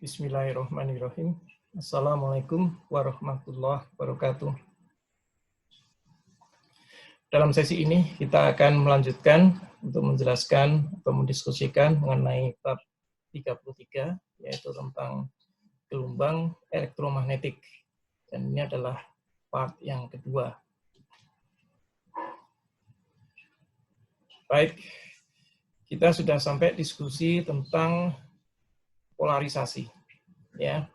Bismillahirrahmanirrahim. Assalamualaikum warahmatullahi wabarakatuh. Dalam sesi ini kita akan melanjutkan untuk menjelaskan atau mendiskusikan mengenai bab 33, yaitu tentang gelombang elektromagnetik. Dan ini adalah part yang kedua. Baik, kita sudah sampai diskusi tentang polarisasi, ya.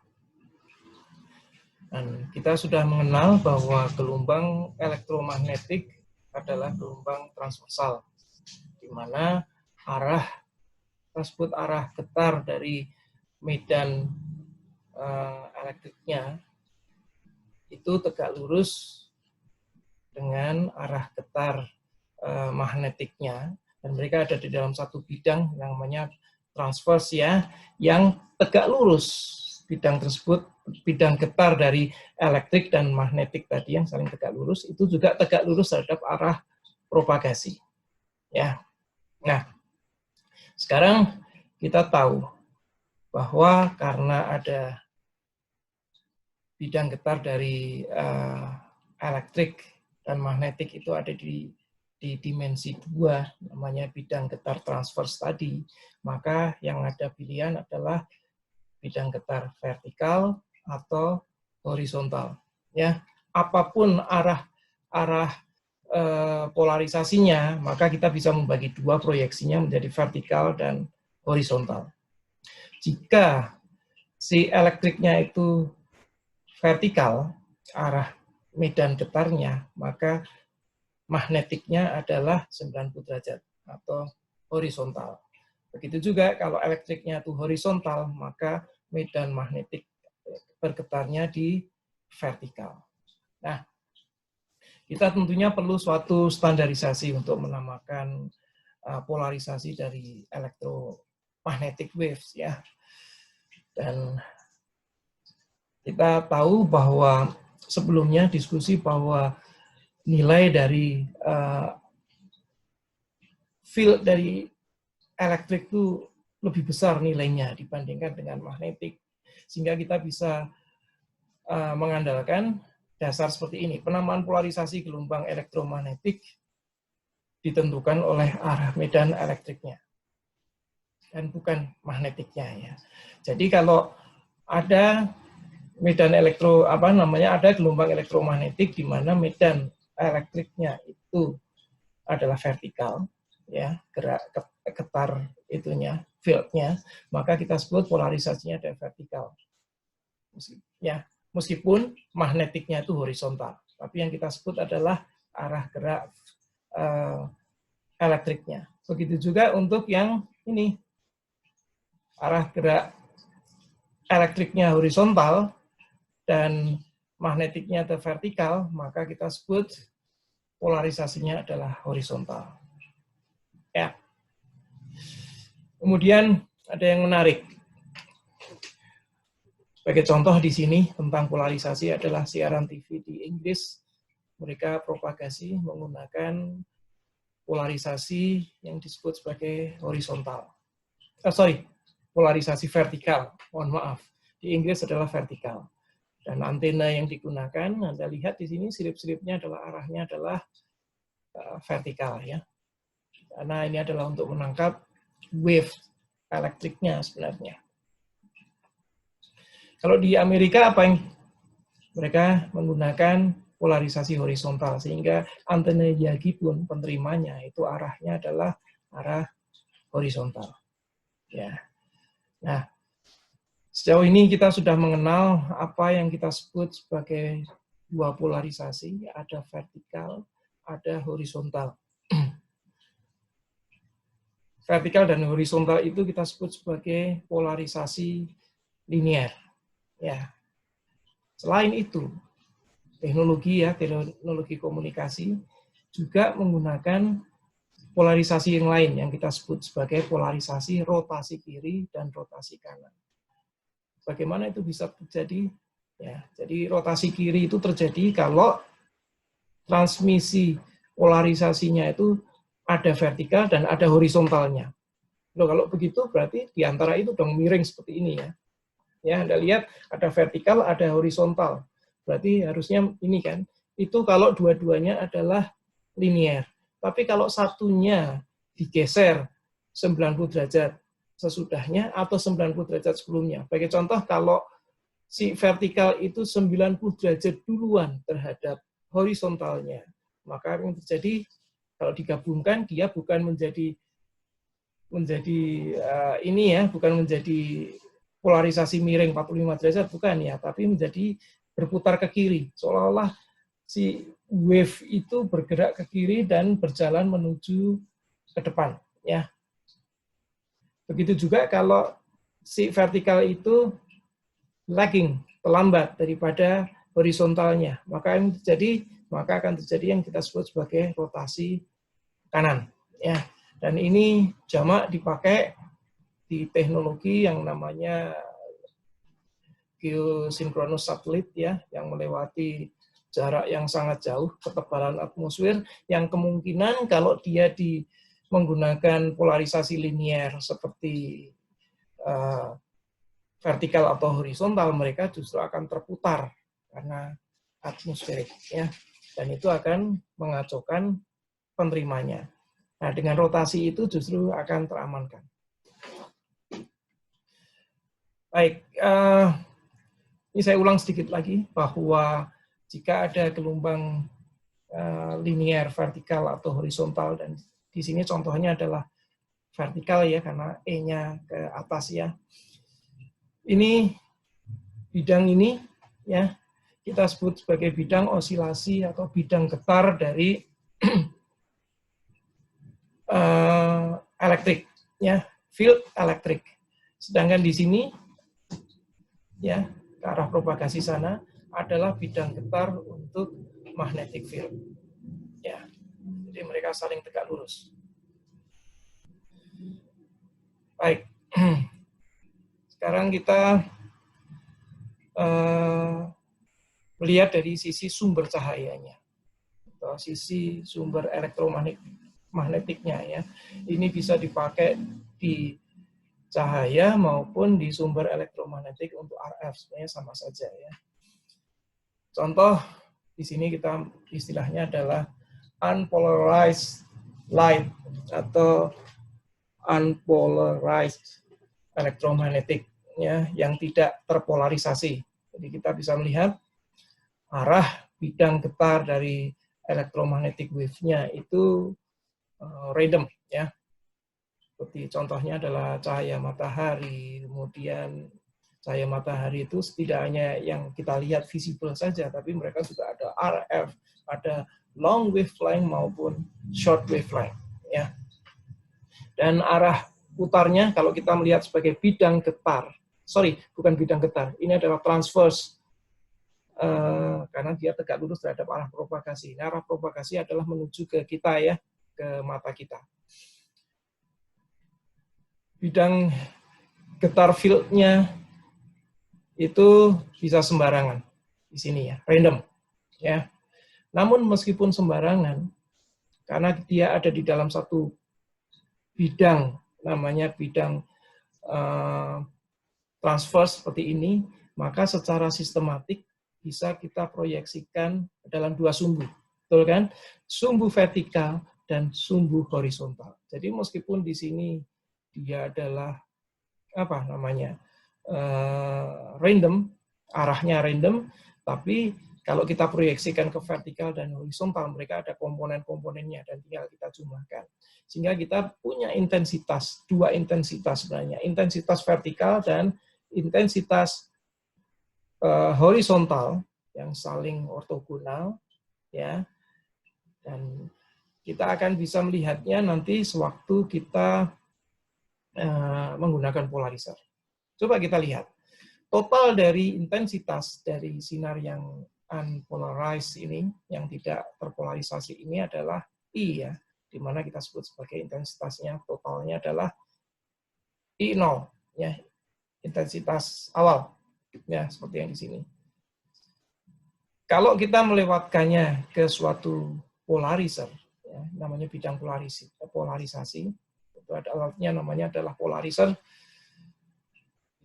Dan kita sudah mengenal bahwa gelombang elektromagnetik adalah gelombang transversal, di mana arah tersebut, arah getar dari medan elektriknya itu tegak lurus dengan arah getar magnetiknya, dan mereka ada di dalam satu bidang yang namanya transvers, ya, yang tegak lurus. Bidang tersebut, bidang getar dari elektrik dan magnetik tadi yang saling tegak lurus, itu juga tegak lurus terhadap arah propagasi. Ya. Nah, sekarang kita tahu bahwa karena ada bidang getar dari elektrik dan magnetik itu ada di dimensi 2, namanya bidang getar transvers tadi, maka yang ada pilihan adalah bidang getar vertikal atau horizontal. Ya, apapun arah polarisasinya, maka kita bisa membagi dua proyeksinya menjadi vertikal dan horizontal. Jika si elektriknya itu vertikal, arah medan getarnya, maka magnetiknya adalah 90 derajat atau horizontal. Begitu juga kalau elektriknya itu horizontal, maka medan magnetik bergetarnya di vertikal. Nah, kita tentunya perlu suatu standarisasi untuk menamakan polarisasi dari electromagnetic waves, ya. Dan kita tahu bahwa sebelumnya diskusi bahwa nilai dari field dari elektrik itu lebih besar nilainya dibandingkan dengan magnetik, sehingga kita bisa mengandalkan dasar seperti ini. Penamaan polarisasi gelombang elektromagnetik ditentukan oleh arah medan elektriknya dan bukan magnetiknya, ya. Jadi kalau ada medan ada gelombang elektromagnetik di mana medan elektriknya itu adalah vertikal, ya, gerak getar itunya, fieldnya, maka kita sebut polarisasinya ada vertikal. Ya, meskipun magnetiknya itu horizontal, tapi yang kita sebut adalah arah gerak elektriknya. Begitu juga untuk yang ini, arah gerak elektriknya horizontal dan magnetiknya atau vertikal, maka kita sebut polarisasinya adalah horizontal. Ya. Kemudian ada yang menarik. Sebagai contoh di sini tentang polarisasi adalah siaran TV di Inggris. Mereka propagasi menggunakan polarisasi yang disebut sebagai horizontal. Polarisasi vertikal. Mohon maaf. Di Inggris adalah vertikal. Dan antena yang digunakan, Anda lihat di sini sirip-siripnya adalah arahnya adalah vertikal, ya. Karena ini adalah untuk menangkap wave elektriknya sebenarnya. Kalau di Amerika apa yang mereka menggunakan polarisasi horizontal, sehingga antena Yagi pun penerimanya itu arahnya adalah arah horizontal. Ya. Nah, sejauh ini kita sudah mengenal apa yang kita sebut sebagai dua polarisasi, ada vertikal, ada horizontal. Vertikal dan horizontal itu kita sebut sebagai polarisasi linier. Ya. Selain itu, teknologi komunikasi juga menggunakan polarisasi yang lain yang kita sebut sebagai polarisasi rotasi kiri dan rotasi kanan. Bagaimana itu bisa terjadi? Ya, jadi rotasi kiri itu terjadi kalau transmisi polarisasinya itu ada vertikal dan ada horizontalnya. Loh, kalau begitu berarti di antara itu dong miring seperti ini, ya. Ya, Anda lihat ada vertikal, ada horizontal. Berarti harusnya ini kan. Itu kalau dua-duanya adalah linear. Tapi kalau satunya digeser 90 derajat sesudahnya atau 90 derajat sebelumnya. Sebagai contoh, kalau si vertikal itu 90 derajat duluan terhadap horizontalnya, maka yang terjadi kalau digabungkan dia bukan menjadi ini ya, bukan menjadi polarisasi miring 45 derajat, bukan ya, tapi menjadi berputar ke kiri, seolah-olah si wave itu bergerak ke kiri dan berjalan menuju ke depan, ya. Begitu juga kalau si vertikal itu lagging, terlambat daripada horizontalnya, maka akan terjadi yang kita sebut sebagai rotasi kanan, ya. Dan ini jamak dipakai di teknologi yang namanya geosinkronus satelit, ya, yang melewati jarak yang sangat jauh, ketebalan atmosfer, yang kemungkinan kalau dia menggunakan polarisasi linier seperti vertikal atau horizontal, mereka justru akan terputar karena atmosferik, ya, dan itu akan mengacaukan penerimanya. Nah, dengan rotasi itu justru akan teramankan. Baik, ini saya ulang sedikit lagi bahwa jika ada gelombang linier, vertikal atau horizontal, dan di sini contohnya adalah vertikal ya, karena E-nya ke atas ya. Ini bidang ini ya kita sebut sebagai bidang osilasi atau bidang getar dari elektrik ya, field elektrik. Sedangkan di sini ya ke arah propagasi sana adalah bidang getar untuk magnetic field. Ya. Jadi mereka saling tegak lurus. Baik. Sekarang kita melihat dari sisi sumber cahayanya atau sisi sumber elektromagnetiknya ya. Ini bisa dipakai di cahaya maupun di sumber elektromagnetik untuk RF, sebenarnya sama saja ya. Contoh di sini kita istilahnya adalah unpolarized light atau unpolarized electromagnetic ya, yang tidak terpolarisasi. Jadi kita bisa melihat arah bidang getar dari electromagnetic wave-nya itu random ya. Seperti contohnya adalah cahaya matahari, kemudian cahaya matahari itu tidak hanya yang kita lihat visible saja, tapi mereka juga ada RF, ada long wavelength maupun short wavelength ya. Dan arah putarnya kalau kita melihat sebagai bidang getar, bukan bidang getar, ini adalah transverse karena dia tegak lurus terhadap arah propagasi. Nah, arah propagasi adalah menuju ke kita ya, ke mata kita. Bidang getar field-nya itu bisa sembarangan di sini ya, random ya. Namun meskipun sembarangan, karena dia ada di dalam satu bidang, namanya bidang transverse seperti ini, maka secara sistematik bisa kita proyeksikan dalam dua sumbu, betul kan? Sumbu vertikal dan sumbu horizontal. Jadi meskipun di sini dia adalah random, arahnya random, tapi kalau kita proyeksikan ke vertikal dan horizontal, mereka ada komponen-komponennya dan tinggal kita jumlahkan. Sehingga kita punya intensitas, dua intensitas sebenarnya, intensitas vertikal dan intensitas horizontal yang saling ortogonal, ya. Dan kita akan bisa melihatnya nanti sewaktu kita menggunakan polarizer. Coba kita lihat. Total dari intensitas dari sinar yang unpolarized ini, yang tidak terpolarisasi ini adalah I ya, di mana kita sebut sebagai intensitasnya totalnya adalah I0 ya, intensitas awal ya, seperti yang di sini. Kalau kita melewatkannya ke suatu polarizer, ya, namanya bidang polarisasi, itu ada alatnya namanya adalah polarizer.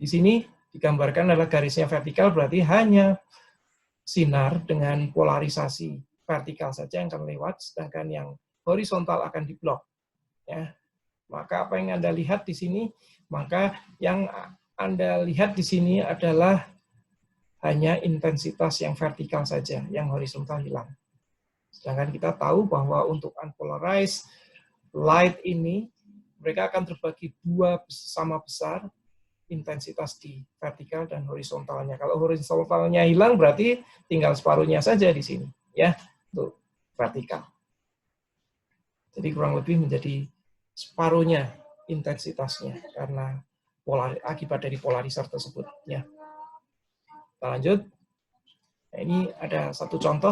Di sini digambarkan adalah garisnya vertikal, berarti hanya sinar dengan polarisasi vertikal saja yang akan lewat, sedangkan yang horizontal akan diblok. Ya. Maka apa yang Anda lihat di sini, maka yang Anda lihat di sini adalah hanya intensitas yang vertikal saja, yang horizontal hilang. Sedangkan kita tahu bahwa untuk unpolarized light ini, mereka akan terbagi dua sama besar, intensitas di vertikal dan horizontalnya. Kalau horizontalnya hilang, berarti tinggal separuhnya saja di sini, ya, untuk vertikal. Jadi kurang lebih menjadi separuhnya intensitasnya karena akibat dari polarizer tersebut. Ya. Kita lanjut. Nah, ini ada satu contoh.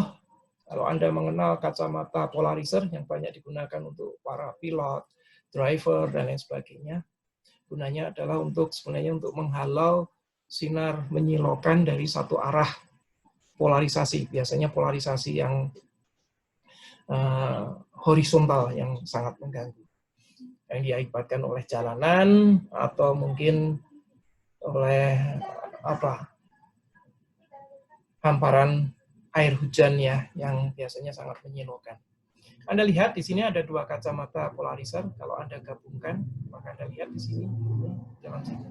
Kalau Anda mengenal kacamata polarizer yang banyak digunakan untuk para pilot, driver, dan lain sebagainya, gunanya adalah sebenarnya untuk menghalau sinar menyilaukan dari satu arah polarisasi. Biasanya polarisasi yang horizontal yang sangat mengganggu, yang diakibatkan oleh jalanan atau mungkin oleh hamparan air hujan ya, yang biasanya sangat menyilaukan. Anda lihat di sini ada dua kacamata polarizer. Kalau Anda gabungkan, maka Anda lihat di sini, dalam sini,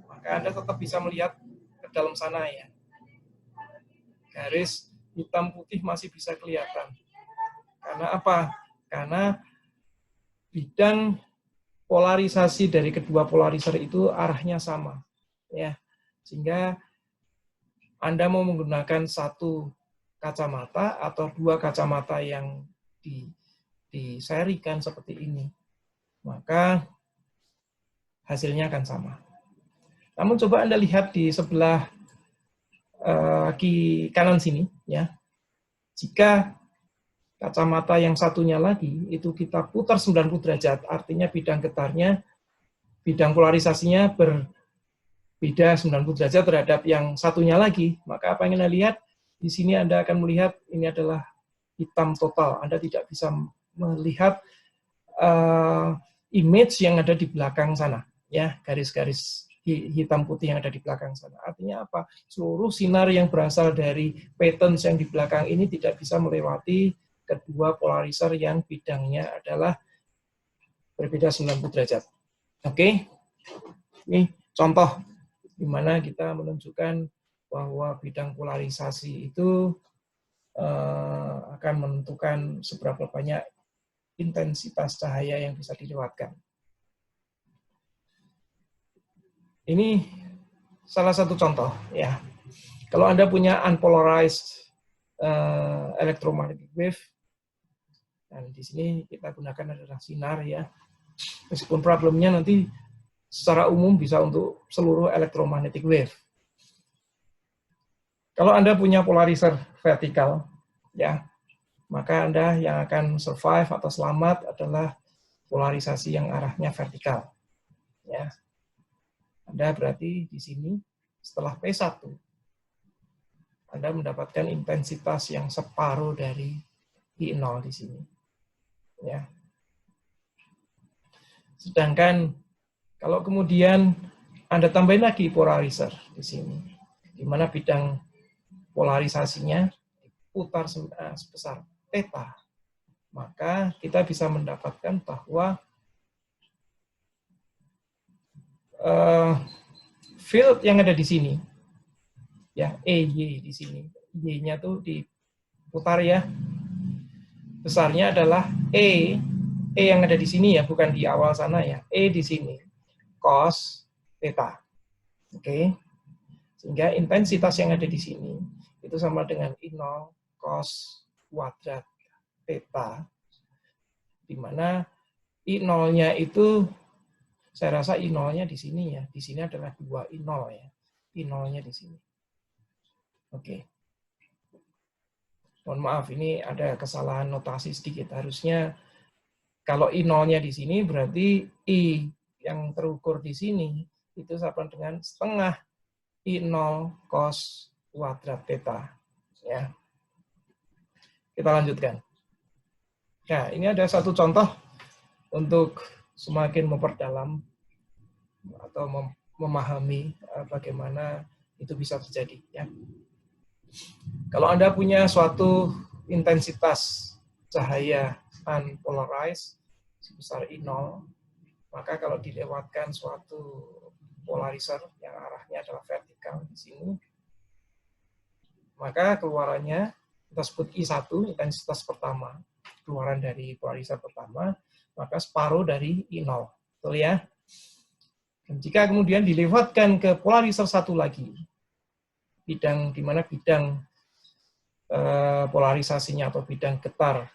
maka Anda tetap bisa melihat ke dalam sana ya. Garis hitam putih masih bisa kelihatan. Karena apa? Karena bidang polarisasi dari kedua polarizer itu arahnya sama, ya. Sehingga Anda mau menggunakan satu kacamata atau dua kacamata yang diserikan seperti ini, maka hasilnya akan sama. Namun coba Anda lihat di sebelah kanan sini, ya. Jika kacamata yang satunya lagi itu kita putar 90 derajat, artinya bidang getarnya, bidang polarisasinya berbeda 90 derajat terhadap yang satunya lagi, maka apa yang Anda lihat di sini, Anda akan melihat ini adalah hitam total. Anda tidak bisa melihat image yang ada di belakang sana, ya, garis-garis hitam putih yang ada di belakang sana. Artinya apa? Seluruh sinar yang berasal dari patterns yang di belakang ini tidak bisa melewati kedua polarizer yang bidangnya adalah berbeda 90 derajat. Oke? Ini contoh di mana kita menunjukkan bahwa bidang polarisasi itu akan menentukan seberapa banyak intensitas cahaya yang bisa dilewatkan. Ini salah satu contoh, ya. Kalau Anda punya unpolarized electromagnetic wave, dan di sini kita gunakan adalah sinar, ya. Meskipun problemnya nanti secara umum bisa untuk seluruh electromagnetic wave. Kalau Anda punya polarizer vertikal, ya, maka Anda yang akan survive atau selamat adalah polarisasi yang arahnya vertikal, ya. Anda berarti di sini setelah P1 Anda mendapatkan intensitas yang separuh dari I0 di sini, ya. Sedangkan kalau kemudian Anda tambahin lagi polarizer di sini, di mana bidang polarisasinya diputar sebesar theta, maka kita bisa mendapatkan bahwa field yang ada di sini, ya, EY di sini, Y-nya tuh diputar, ya. Besarnya adalah E yang ada di sini, ya, bukan di awal sana, ya. E di sini, cos theta. Oke. Sehingga intensitas yang ada di sini itu sama dengan I0 cos kuadrat theta, di mana I0-nya itu, saya rasa I0-nya di sini, ya. Di sini adalah 2 I0, ya. I0-nya di sini. Oke. Mohon maaf, ini ada kesalahan notasi sedikit. Harusnya kalau I0-nya di sini, berarti I yang terukur di sini itu sama dengan setengah I0 cos kuadrat theta. Ya. Kita lanjutkan. Nah, ini ada satu contoh untuk semakin memperdalam atau memahami bagaimana itu bisa terjadi. Ya. Kalau Anda punya suatu intensitas cahaya unpolarized sebesar I0, maka kalau dilewatkan suatu polarizer yang arahnya adalah vertikal di sini, maka keluarannya kita sebut I1, intensitas pertama, keluaran dari polarizer pertama, maka separuh dari I0. Betul ya? Dan jika kemudian dilewatkan ke polarizer satu lagi, bidang di mana bidang polarisasinya atau bidang getar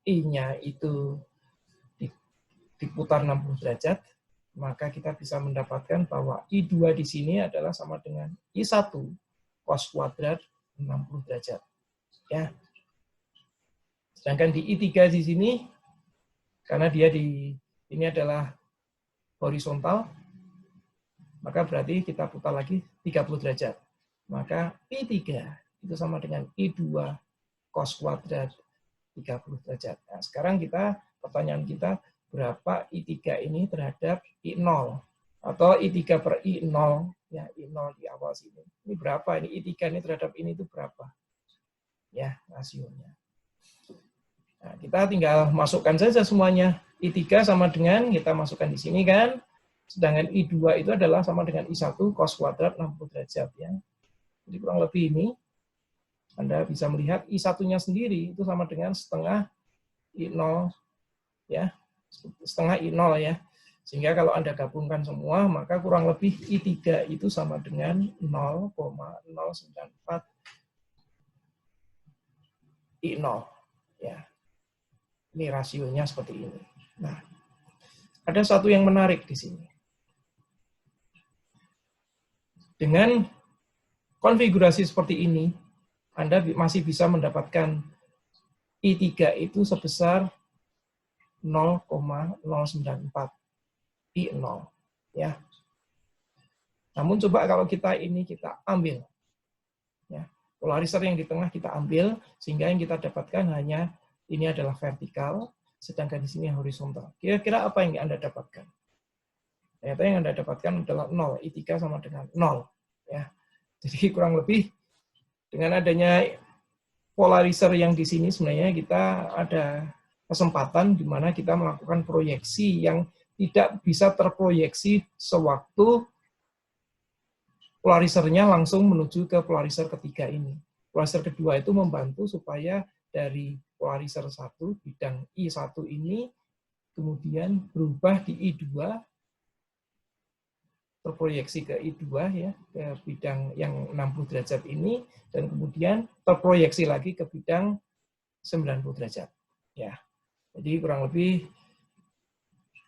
I-nya itu diputar 60 derajat, maka kita bisa mendapatkan bahwa I2 di sini adalah sama dengan I1 cos kuadrat 60 derajat. Ya. Sedangkan di I3 di sini, karena dia ini adalah horizontal, maka berarti kita putar lagi 30 derajat. Maka I3 itu sama dengan I2 cos kuadrat 30 derajat. Nah, sekarang pertanyaan kita, berapa I3 ini terhadap I0? Atau I3 per I0, ya I0 di awal sini. Ini berapa? Ini I3 ini terhadap ini itu berapa? Ya, rasionya. Nah, kita tinggal masukkan saja semuanya. I3 sama dengan, kita masukkan di sini kan, sedangkan I2 itu adalah sama dengan I1 cos kuadrat 60 derajat. Ya. Jadi kurang lebih ini, Anda bisa melihat I1-nya sendiri itu sama dengan setengah I0, ya, setengah I0 ya. Sehingga kalau Anda gabungkan semua, maka kurang lebih I3 itu sama dengan 0,094 I0. Ya. Ini rasionya seperti ini. Nah, ada satu yang menarik di sini. Dengan konfigurasi seperti ini, Anda masih bisa mendapatkan I3 itu sebesar 0,094 I0. Ya. Namun coba kalau kita ambil. Ya. Polarizer yang di tengah kita ambil, sehingga yang kita dapatkan hanya ini adalah vertikal, sedangkan di sini horizontal. Kira-kira apa yang Anda dapatkan? Ternyata yang Anda dapatkan adalah 0. I3 sama dengan 0. Ya. Jadi kurang lebih dengan adanya polarizer yang di sini sebenarnya kita ada kesempatan di mana kita melakukan proyeksi yang tidak bisa terproyeksi sewaktu polarizernya langsung menuju ke polarizer ketiga ini. Polarizer kedua itu membantu supaya dari polarizer 1, bidang I1 ini, kemudian berubah di I2, terproyeksi ke I2, ya, ke bidang yang 60 derajat ini, dan kemudian terproyeksi lagi ke bidang 90 derajat. Ya. Jadi kurang lebih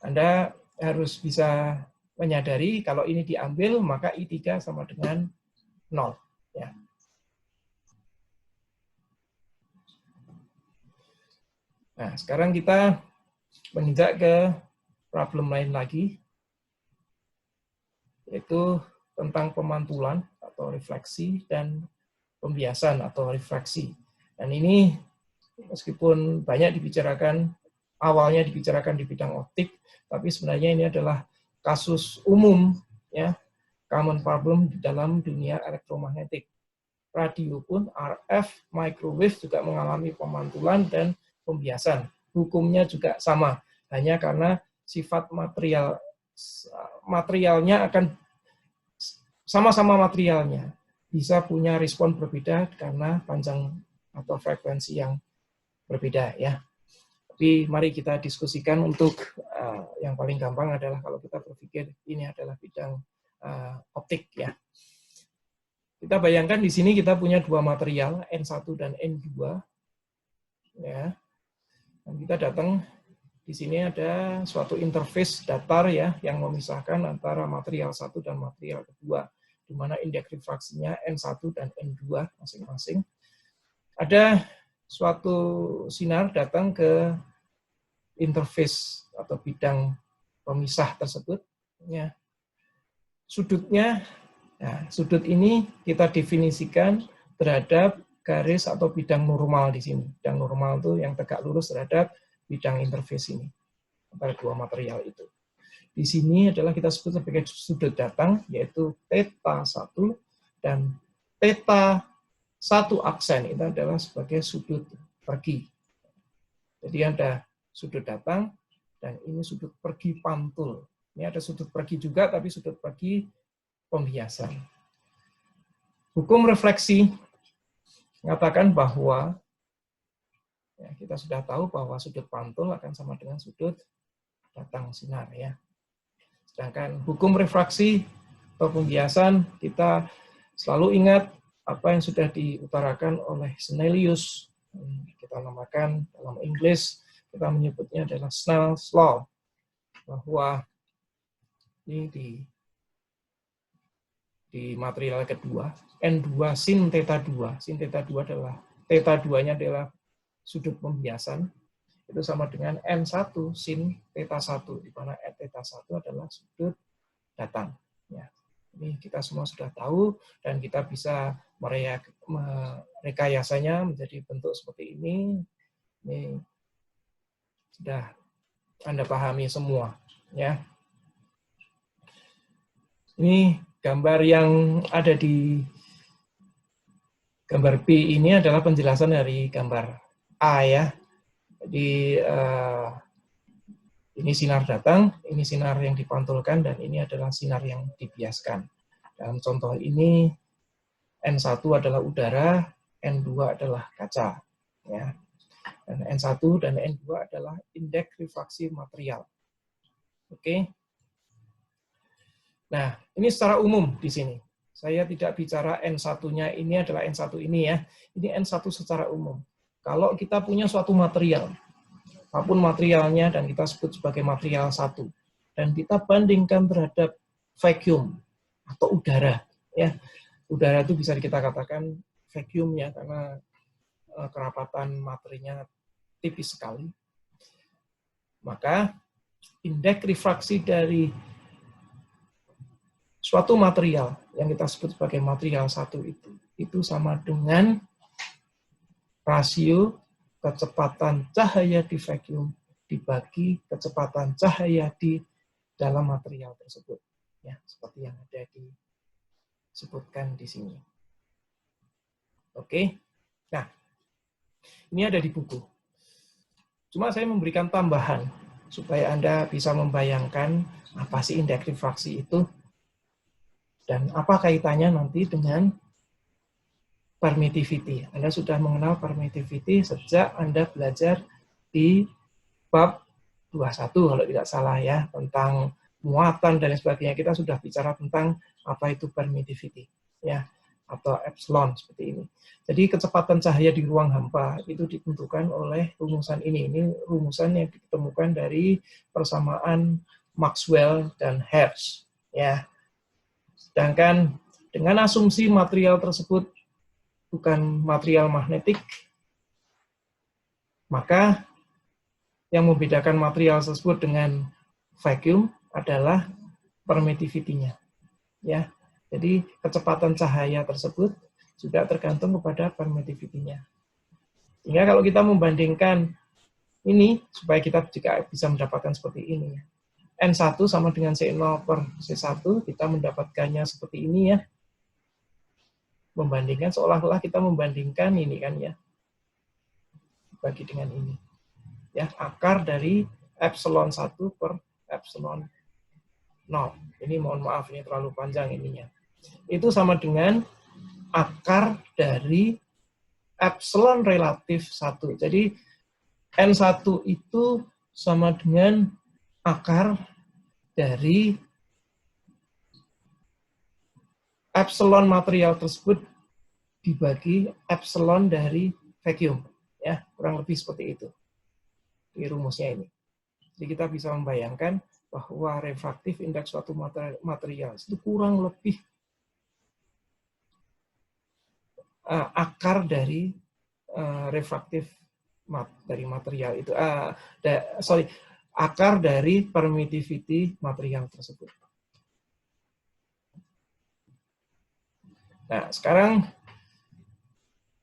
Anda harus bisa menyadari kalau ini diambil, maka I3 sama dengan 0. Ya. Nah, sekarang kita menginjak ke problem lain lagi, yaitu tentang pemantulan atau refleksi dan pembiasan atau refraksi. Dan ini meskipun banyak dibicarakan, awalnya dibicarakan di bidang optik, tapi sebenarnya ini adalah kasus umum, ya, common problem di dalam dunia elektromagnetik. Radio pun, RF, microwave juga mengalami pemantulan dan pembiasan. Hukumnya juga sama, hanya karena sifat materialnya akan sama-sama materialnya bisa punya respon berbeda karena panjang atau frekuensi yang berbeda, ya. Tapi mari kita diskusikan untuk yang paling gampang adalah kalau kita berpikir ini adalah bidang optik, ya. Kita bayangkan di sini kita punya dua material, N1 dan N2. Ya. Dan kita datang, di sini ada suatu interface datar, ya, yang memisahkan antara material satu dan material kedua, di mana indeks refraksinya N1 dan N2 masing-masing. Ada suatu sinar datang ke interface atau bidang pemisah tersebut. Ya. Sudutnya, nah, sudut ini kita definisikan terhadap garis atau bidang normal di sini. Bidang normal itu yang tegak lurus terhadap bidang interface ini antara dua material itu. di sini adalah kita sebut sebagai sudut datang, yaitu theta 1, dan theta 1 aksen itu adalah sebagai sudut pergi. Jadi ada sudut datang, dan ini sudut pergi pantul. Ini ada sudut pergi juga, tapi sudut pergi pembiasan. Hukum refleksi mengatakan bahwa ya, kita sudah tahu bahwa sudut pantul akan sama dengan sudut datang sinar, ya. Sedangkan hukum refraksi atau pembiasan, kita selalu ingat apa yang sudah diutarakan oleh Snellius. Kita namakan dalam Inggris, kita menyebutnya adalah Snell's Law, bahwa ini di material kedua, N2 sin theta 2. Sin theta 2 adalah, theta 2-nya adalah sudut pembiasan, itu sama dengan N1 sin theta 1, di mana theta 1 adalah sudut datang. Ya. Ini kita semua sudah tahu, dan kita bisa merekayasanya menjadi bentuk seperti ini. Ini sudah Anda pahami semua. Ya. Ini gambar yang ada di gambar B ini adalah penjelasan dari gambar A, ya. Jadi ini sinar datang, ini sinar yang dipantulkan, dan ini adalah sinar yang dibiaskan. Dalam contoh ini, N1 adalah udara, N2 adalah kaca. Ya. Dan N1 dan N2 adalah indeks refraksi material. Oke. Nah, ini secara umum di sini. Saya tidak bicara N1-nya ini adalah N1 ini, ya. Ini N1 secara umum. Kalau kita punya suatu material, apapun materialnya, dan kita sebut sebagai material 1, dan kita bandingkan terhadap vacuum atau udara, ya, udara itu bisa kita katakan vacuum, ya, karena kerapatan materinya tipis sekali. Maka indeks refraksi dari suatu material yang kita sebut sebagai material 1 itu sama dengan rasio kecepatan cahaya di vacuum dibagi kecepatan cahaya di dalam material tersebut. Ya, seperti yang ada disebutkan di sini. Oke. Nah, ini ada di buku. Cuma saya memberikan tambahan supaya Anda bisa membayangkan apa sih indeks refraksi itu dan apa kaitannya nanti dengan permittivity. Anda sudah mengenal permittivity sejak Anda belajar di bab 21 kalau tidak salah, ya, tentang muatan dan sebagainya. Kita sudah bicara tentang apa itu permittivity, ya, atau epsilon seperti ini. Jadi kecepatan cahaya di ruang hampa itu ditentukan oleh rumusan ini. Ini rumusan yang ditemukan dari persamaan Maxwell dan Hertz, ya. Sedangkan dengan asumsi material tersebut bukan material magnetik, maka yang membedakan material tersebut dengan vacuum adalah permittivity-nya. Ya, jadi kecepatan cahaya tersebut juga tergantung kepada permittivity-nya. Sehingga kalau kita membandingkan ini, supaya kita juga bisa mendapatkan seperti ini. N1 sama dengan C0 per C1, kita mendapatkannya seperti ini, ya. Membandingkan seolah-olah kita membandingkan ini kan, ya, bagi dengan ini, ya, akar dari epsilon 1 per epsilon 0. Ini mohon maaf, ini terlalu panjang ininya. Itu sama dengan akar dari epsilon relatif 1. Jadi N1 itu sama dengan akar dari epsilon material tersebut dibagi epsilon dari vacuum, ya, kurang lebih seperti itu di rumusnya ini. Jadi kita bisa membayangkan bahwa refraktif indeks suatu material itu kurang lebih akar dari refraktif dari material itu, akar dari permittivity material tersebut. Nah, sekarang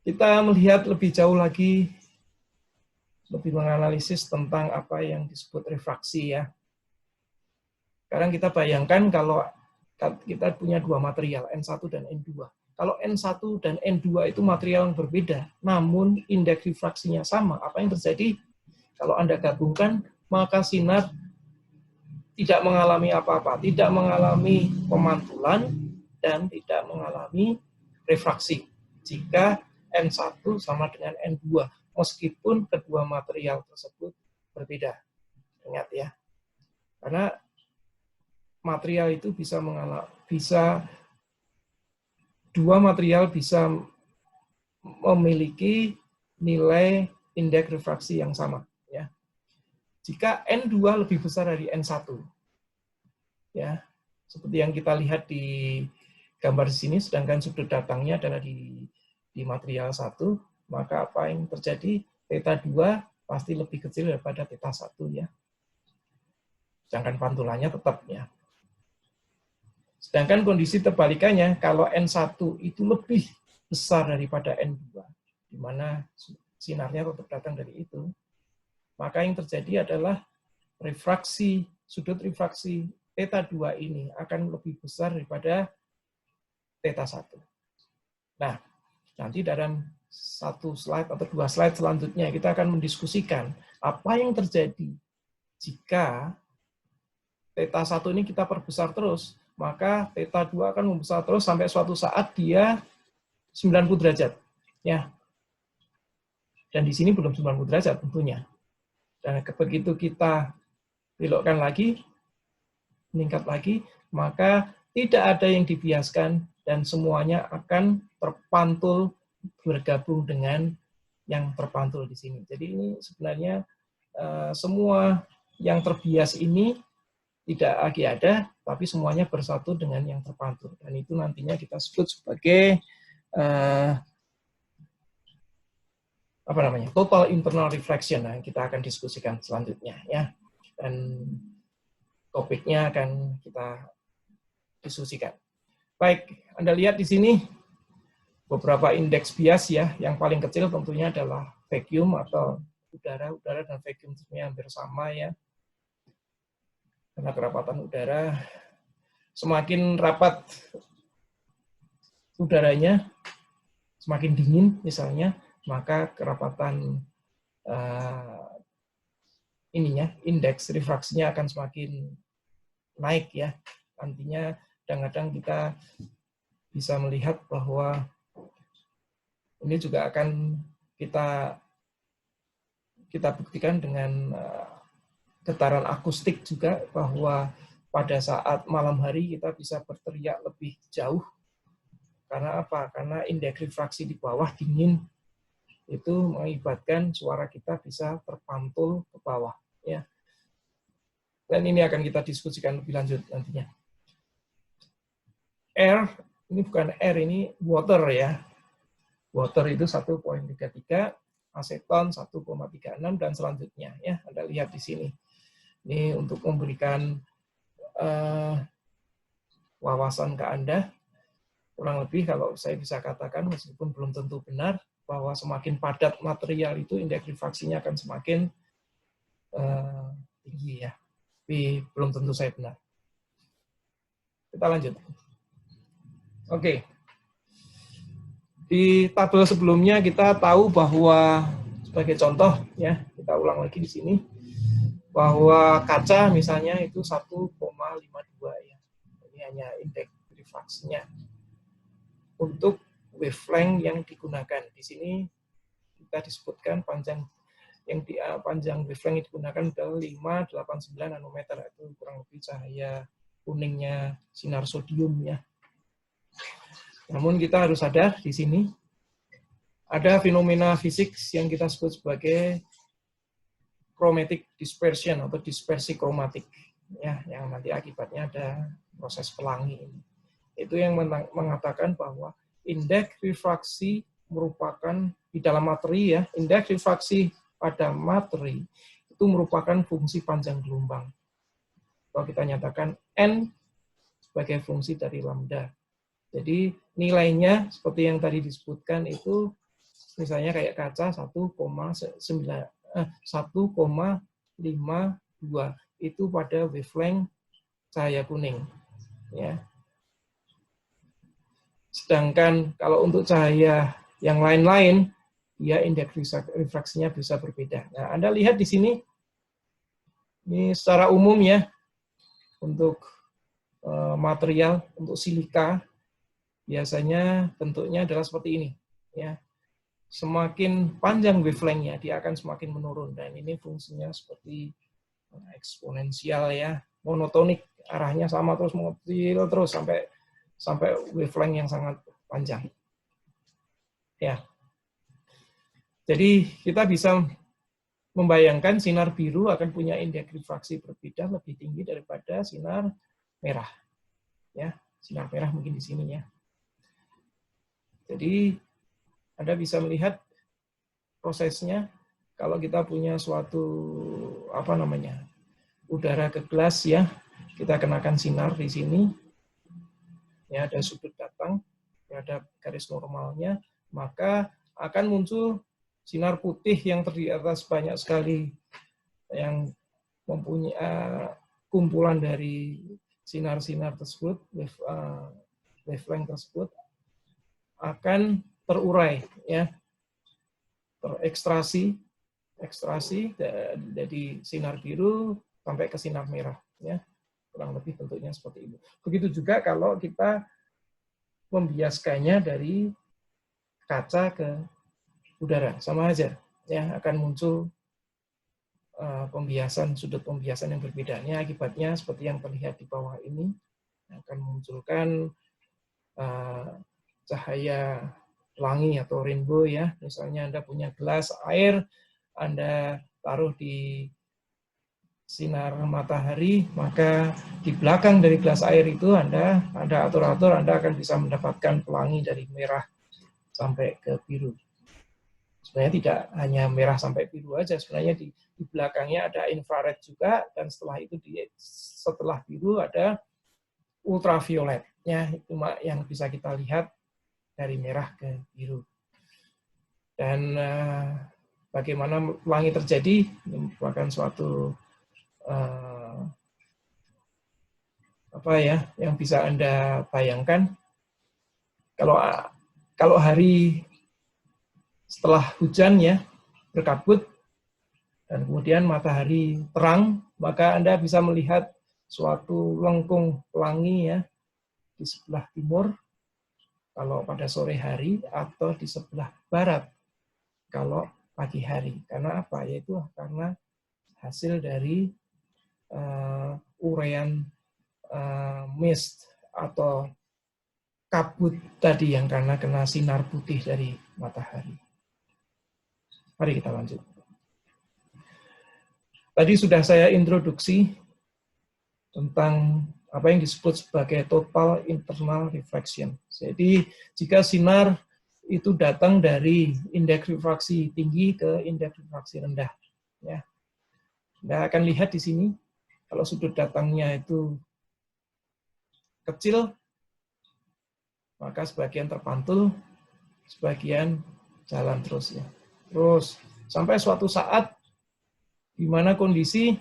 kita melihat lebih jauh lagi, lebih menganalisis tentang apa yang disebut refraksi, ya. Sekarang kita bayangkan kalau kita punya dua material, N1 dan N2. Kalau N1 dan N2 itu material yang berbeda, namun indeks refraksinya sama, apa yang terjadi? Kalau Anda gabungkan, maka sinar tidak mengalami apa-apa, tidak mengalami pemantulan, dan tidak mengalami refraksi. Jika N1 sama dengan N2, meskipun kedua material tersebut berbeda. Ingat ya, karena material itu dua material bisa memiliki nilai indeks refraksi yang sama. Ya. Jika N2 lebih besar dari N1, ya, seperti yang kita lihat di gambar di sini, sedangkan sudut datangnya adalah di material 1, maka apa yang terjadi? Theta 2 pasti lebih kecil daripada theta 1 ya. Sedangkan pantulannya tetap ya. Sedangkan kondisi terbalikannya, kalau N1 itu lebih besar daripada N2, di mana sinarnya tetap datang dari itu, maka yang terjadi adalah refraksi, sudut refraksi theta 2 ini akan lebih besar daripada theta 1. Nah, nanti dalam satu slide atau dua slide selanjutnya kita akan mendiskusikan apa yang terjadi jika theta 1 ini kita perbesar terus, maka theta 2 akan membesar terus sampai suatu saat dia 90 derajat. Ya. Dan di sini belum 90 derajat tentunya. Dan begitu kita belokkan lagi, meningkat lagi, maka tidak ada yang dibiaskan dan semuanya akan terpantul bergabung dengan yang terpantul di sini. Jadi ini sebenarnya semua yang terbias ini tidak lagi ada, tapi semuanya bersatu dengan yang terpantul. Dan itu nantinya kita sebut sebagai total internal reflection. Nah, kita akan diskusikan selanjutnya ya. Dan topiknya akan kita diskusikan. Baik, Anda lihat di sini beberapa indeks bias ya. Yang paling kecil tentunya adalah vacuum atau udara. Udara dan vacuum sebenarnya hampir sama ya. Karena kerapatan udara, semakin rapat udaranya, semakin dingin misalnya, maka kerapatan indeks refraksinya akan semakin naik ya. Nantinya kadang-kadang kita bisa melihat bahwa ini juga akan kita buktikan dengan getaran akustik juga, bahwa pada saat malam hari kita bisa berteriak lebih jauh. Karena apa? Karena indeks refraksi di bawah dingin, itu mengakibatkan suara kita bisa terpantul ke bawah. Ya. Dan ini akan kita diskusikan lebih lanjut nantinya. Air, ini bukan air, ini water ya. Water itu 1,33, aseton 1,36, dan selanjutnya. Ya, Anda lihat di sini. Ini untuk memberikan wawasan ke Anda. Kurang lebih kalau saya bisa katakan, meskipun belum tentu benar, bahwa semakin padat material itu indeks refraksinya akan semakin tinggi ya. Tapi belum tentu saya benar. Kita lanjut. Oke. Di tabel sebelumnya kita tahu bahwa, sebagai contoh ya, kita ulang lagi di sini, bahwa kaca misalnya itu 1,52 ya. Ini hanya indeks refraksinya. Untuk wavelength yang digunakan. Di sini kita disebutkan panjang wavelength yang digunakan adalah 589 nanometer, itu kurang lebih cahaya kuningnya sinar sodium ya. Namun kita harus sadar di sini ada fenomena fisik yang kita sebut sebagai chromatic dispersion atau dispersi kromatik ya, yang nanti akibatnya ada proses pelangi ini. Itu yang mengatakan bahwa indeks refraksi merupakan di dalam materi ya, indeks refraksi pada materi itu merupakan fungsi panjang gelombang. Kalau kita nyatakan N sebagai fungsi dari lambda. Jadi nilainya seperti yang tadi disebutkan itu, misalnya kayak kaca 1,52 itu pada wavelength cahaya kuning, ya. Sedangkan kalau untuk cahaya yang lain-lain, dia indeks refraksinya bisa berbeda. Nah, Anda lihat di sini, ini secara umum ya, untuk material, untuk silika, biasanya bentuknya adalah seperti ini. Ya. Semakin panjang wavelength-nya, dia akan semakin menurun. Dan ini fungsinya seperti eksponensial ya, monotonik, arahnya sama terus mengecil terus sampai wavelength yang sangat panjang. Ya. Jadi kita bisa membayangkan sinar biru akan punya indeks refraksi berbeda lebih tinggi daripada sinar merah. Ya, sinar merah mungkin di sini ya. Jadi Anda bisa melihat prosesnya kalau kita punya suatu udara ke gelas ya, kita kenakan sinar di sini. Ya, ada sudut datang terhadap garis normalnya, maka akan muncul sinar putih yang terdiri atas banyak sekali yang mempunyai kumpulan dari sinar-sinar tersebut, wavelength tersebut akan terurai, ya, terekstraksi dari sinar biru sampai ke sinar merah, ya, kurang lebih bentuknya seperti itu. Begitu juga kalau kita membiaskannya dari kaca ke udara, sama aja, ya, akan muncul sudut pembiasan yang berbeda. Ini akibatnya seperti yang terlihat di bawah ini, akan memunculkan cahaya pelangi atau rainbow ya. Misalnya Anda punya gelas air, Anda taruh di sinar matahari, maka di belakang dari gelas air itu Anda atur-atur, Anda akan bisa mendapatkan pelangi dari merah sampai ke biru. Sebenarnya tidak hanya merah sampai biru aja, sebenarnya di belakangnya ada infrared juga, dan setelah biru ada ultraviolet, ya, itu yang bisa kita lihat dari merah ke biru. Dan bagaimana pelangi terjadi, ini merupakan suatu yang bisa Anda bayangkan. Kalau hari setelah hujan ya berkabut dan kemudian matahari terang, maka Anda bisa melihat suatu lengkung pelangi ya di sebelah timur kalau pada sore hari, atau di sebelah barat kalau pagi hari. Karena apa? Yaitu karena hasil dari uraian mist atau kabut tadi yang karena kena sinar putih dari matahari. Mari kita lanjut. Tadi sudah saya introduksi tentang apa yang disebut sebagai total internal refraction. Jadi jika sinar itu datang dari indeks refraksi tinggi ke indeks refraksi rendah, ya. Anda akan lihat di sini kalau sudut datangnya itu kecil, maka sebagian terpantul, sebagian jalan terus ya. Terus sampai suatu saat di mana kondisi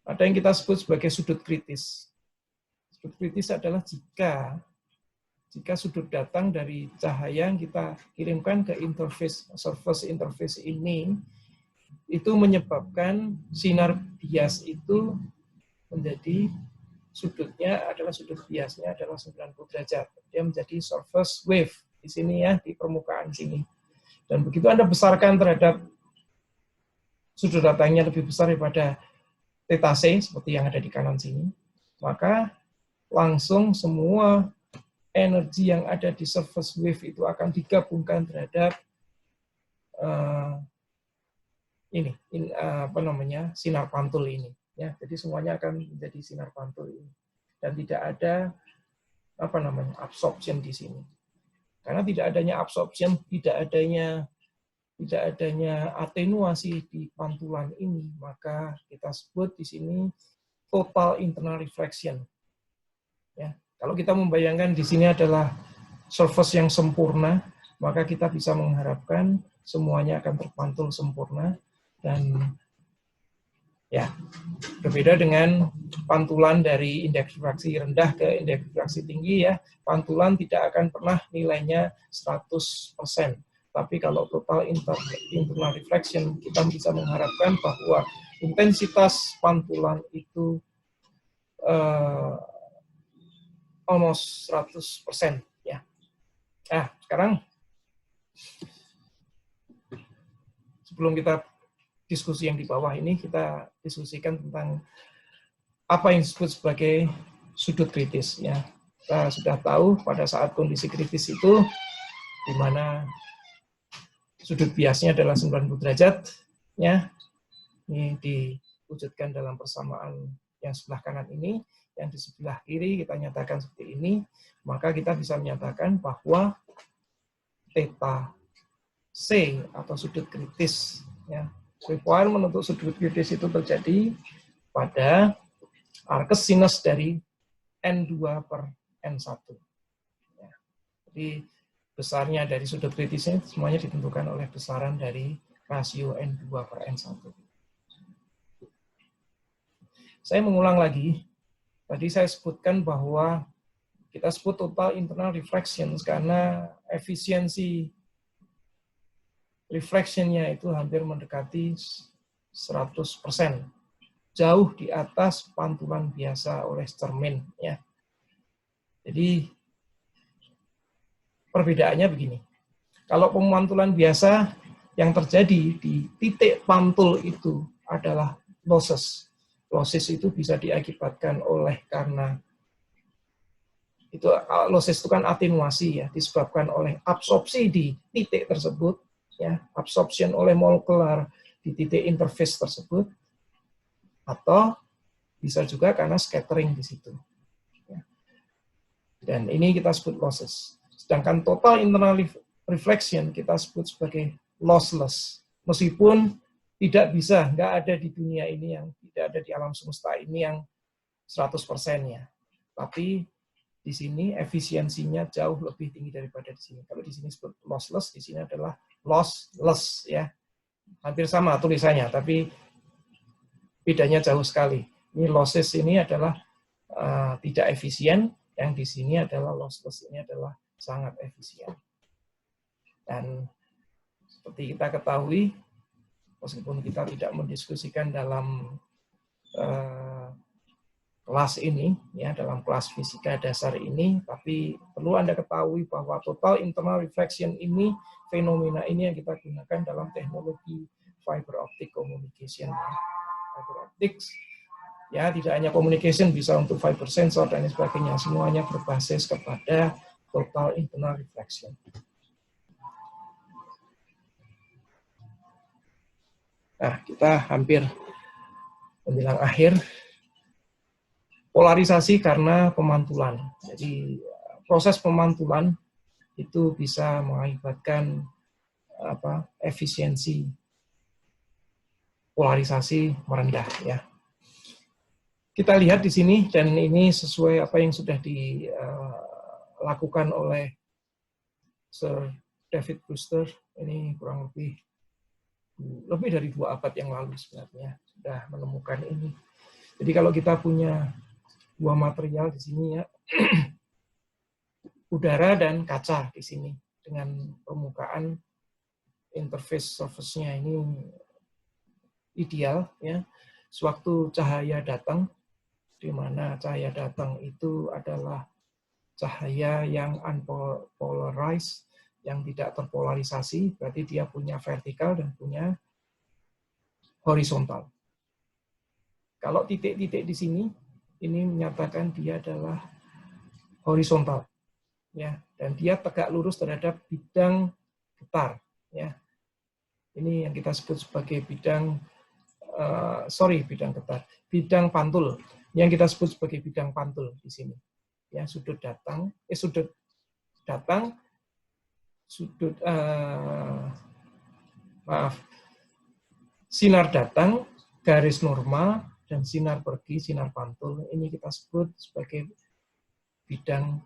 ada yang kita sebut sebagai sudut kritis. Sudut kritis adalah jika sudut datang dari cahaya yang kita kirimkan ke surface interface ini, itu menyebabkan sinar bias itu menjadi sudut biasnya adalah 90 derajat. Dia menjadi surface wave di sini ya, di permukaan sini. Dan begitu Anda besarkan terhadap sudut datangnya lebih besar daripada theta C, seperti yang ada di kanan sini, maka langsung semua energi yang ada di surface wave itu akan digabungkan terhadap sinar pantul ini. Ya, jadi semuanya akan menjadi sinar pantul ini. Dan tidak ada absorption di sini. Karena tidak adanya absorption, tidak adanya atenuasi di pantulan ini, maka kita sebut di sini total internal reflection. Ya, kalau kita membayangkan di sini adalah surface yang sempurna, maka kita bisa mengharapkan semuanya akan terpantul sempurna, dan Ya, berbeda dengan pantulan dari indeks difraksi rendah ke indeks difraksi tinggi ya. Pantulan tidak akan pernah nilainya 100%. Tapi kalau total internal reflection, kita bisa mengharapkan bahwa intensitas pantulan itu almost 100% ya. Nah, sekarang sebelum kita diskusi yang di bawah ini, kita diskusikan tentang apa yang disebut sebagai sudut kritis ya. Kita sudah tahu pada saat kondisi kritis itu di mana sudut biasnya adalah 90 derajat ya. Ini diwujudkan dalam persamaan yang sebelah kanan ini, yang di sebelah kiri kita nyatakan seperti ini, maka kita bisa menyatakan bahwa theta C atau sudut kritis ya. Requirement untuk sudut kritis itu terjadi pada arcus sinus dari N2 per N1. Ya. Jadi besarnya dari sudut kritisnya semuanya ditentukan oleh besaran dari rasio N2 per N1. Saya mengulang lagi, tadi saya sebutkan bahwa kita sebut total internal reflection karena efisiensi reflectionnya itu hampir mendekati 100%. Jauh di atas pantulan biasa oleh Sturmein ya. Jadi perbedaannya begini. Kalau pemantulan biasa yang terjadi di titik pantul itu adalah losses. Losses itu bisa diakibatkan oleh karena itu losses itu kan atenuasi ya, disebabkan oleh absorpsi di titik tersebut ya, absorption oleh molekular di titik interface tersebut, atau bisa juga karena scattering di situ. Ya. Dan ini kita sebut losses. Sedangkan total internal reflection kita sebut sebagai lossless. Meskipun tidak bisa, nggak ada di dunia ini yang tidak ada di alam semesta ini yang 100%-nya. Tapi di sini efisiensinya jauh lebih tinggi daripada di sini. Kalau di sini sebut lossless, di sini adalah lossless ya. Hampir sama tulisannya, tapi bedanya jauh sekali. Ini losses ini adalah tidak efisien, yang di sini adalah lossless ini adalah sangat efisien. Dan seperti kita ketahui, meskipun kita tidak mendiskusikan dalam kelas ini, ya dalam kelas fisika dasar ini, tapi perlu Anda ketahui bahwa total internal reflection ini, fenomena ini yang kita gunakan dalam teknologi fiber optic communication. Fiber optics, ya tidak hanya communication, bisa untuk fiber sensor dan sebagainya, semuanya berbasis kepada total internal reflection. Nah, kita hampir menjelang akhir. Polarisasi karena pemantulan. Jadi proses pemantulan itu bisa mengakibatkan efisiensi polarisasi merendah ya. Kita lihat di sini, dan ini sesuai apa yang sudah dilakukan oleh Sir David Brewster, ini kurang lebih dari 2 abad yang lalu sebenarnya sudah menemukan ini. Jadi kalau kita punya 2 material di sini ya, udara dan kaca di sini dengan permukaan interface surface-nya ini ideal ya. Sewaktu cahaya datang, di mana cahaya datang itu adalah cahaya yang unpolarized, yang tidak terpolarisasi, berarti dia punya vertikal dan punya horizontal. Kalau titik-titik di sini, ini menyatakan dia adalah horizontal, ya, dan dia tegak lurus terhadap bidang getar, ya. Ini yang kita sebut sebagai bidang bidang pantul, yang kita sebut sebagai bidang pantul di sini. Ya, sudut datang, sinar datang, garis normal, dan sinar pergi, sinar pantul, ini kita sebut sebagai bidang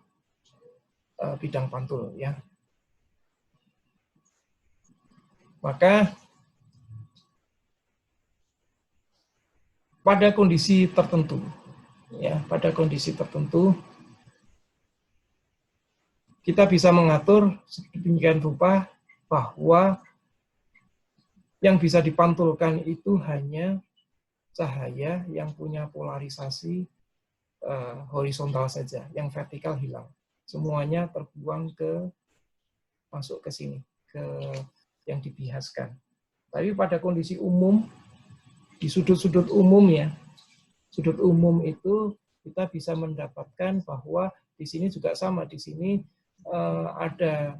pantul ya. Maka pada kondisi tertentu, ya, pada kondisi tertentu kita bisa mengatur sedemikian rupa bahwa yang bisa dipantulkan itu hanya cahaya yang punya polarisasi horizontal saja, yang vertikal hilang. Semuanya terbuang masuk ke sini, ke yang dibiaskan. Tapi pada kondisi umum, di sudut-sudut umum ya, sudut umum itu kita bisa mendapatkan bahwa di sini juga sama, di sini ada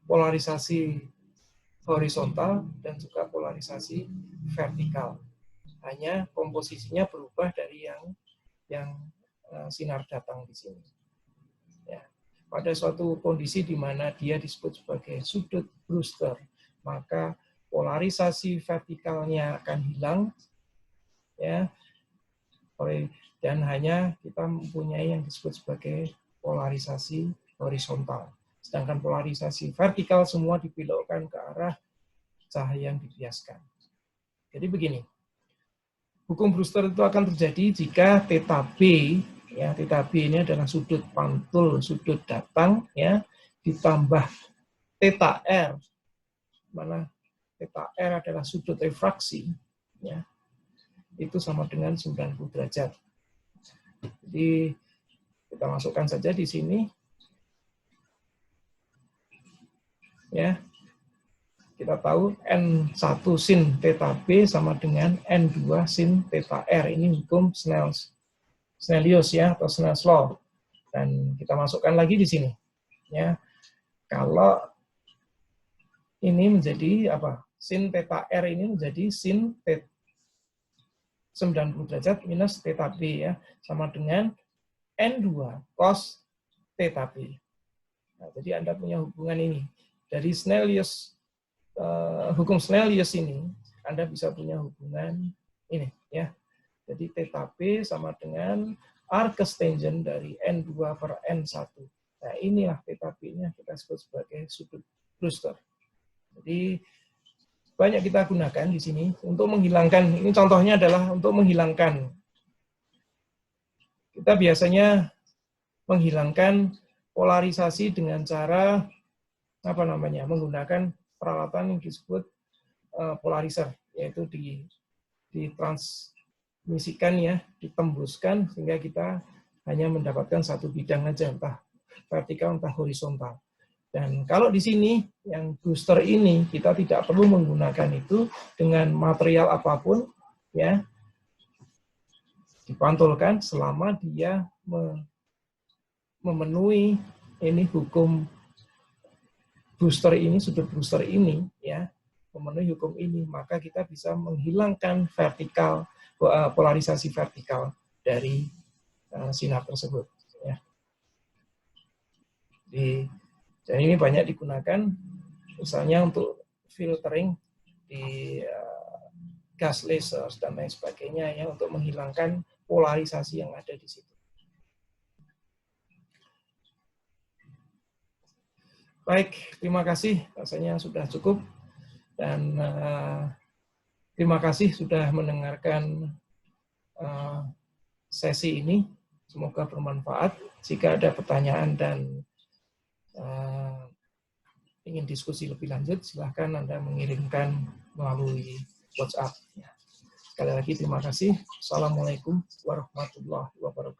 polarisasi horizontal dan juga polarisasi vertikal. Hanya komposisinya berubah dari yang sinar datang di sini. Ya. Pada suatu kondisi di mana dia disebut sebagai sudut Brewster, maka polarisasi vertikalnya akan hilang, ya, dan hanya kita mempunyai yang disebut sebagai polarisasi horizontal. Sedangkan polarisasi vertikal semua dibelokkan ke arah cahaya yang dibiaskan. Jadi begini, hukum Brewster itu akan terjadi jika θB, ya, θB ini adalah sudut pantul, sudut datang, ya, ditambah θR, mana θR adalah sudut refraksi, ya, itu sama dengan 90 derajat. Jadi kita masukkan saja di sini, ya. Kita tahu N1 sin θB sama dengan N2 sin θR. Ini hukum Snellius, ya, atau Snell's law. Dan kita masukkan lagi di sini, ya. Kalau ini menjadi apa? Sin θR ini menjadi sin 90 derajat minus θB, ya, sama dengan N2 cos θB. Nah, jadi Anda punya hubungan ini. Dari Snellius, hukum Snellius ini, Anda bisa punya hubungan ini, ya. Jadi θB sama dengan arcus tangent dari N2 per N1. Nah, inilah θB-nya kita sebut sebagai sudut Brewster. Jadi banyak kita gunakan di sini untuk menghilangkan, ini contohnya adalah untuk menghilangkan. Kita biasanya menghilangkan polarisasi dengan cara menggunakan peralatan yang disebut polarizer, yaitu ditransmisikan, ya, ditembuskan sehingga kita hanya mendapatkan satu bidang aja, entah vertikal entah horizontal. Dan kalau di sini yang Brewster ini kita tidak perlu menggunakan itu dengan material apapun, ya, dipantulkan selama dia memenuhi ini hukum Brewster ini, sudut Brewster ini, ya, memenuhi hukum ini, maka kita bisa menghilangkan polarisasi vertikal dari sinar tersebut, ya. Dan ini banyak digunakan misalnya untuk filtering di gas laser dan lain sebagainya, ya, untuk menghilangkan polarisasi yang ada di situ. Baik, terima kasih. Rasanya sudah cukup. Dan terima kasih sudah mendengarkan sesi ini. Semoga bermanfaat. Jika ada pertanyaan dan ingin diskusi lebih lanjut, silahkan Anda mengirimkan melalui WhatsApp. Sekali lagi terima kasih. Assalamualaikum warahmatullahi wabarakatuh.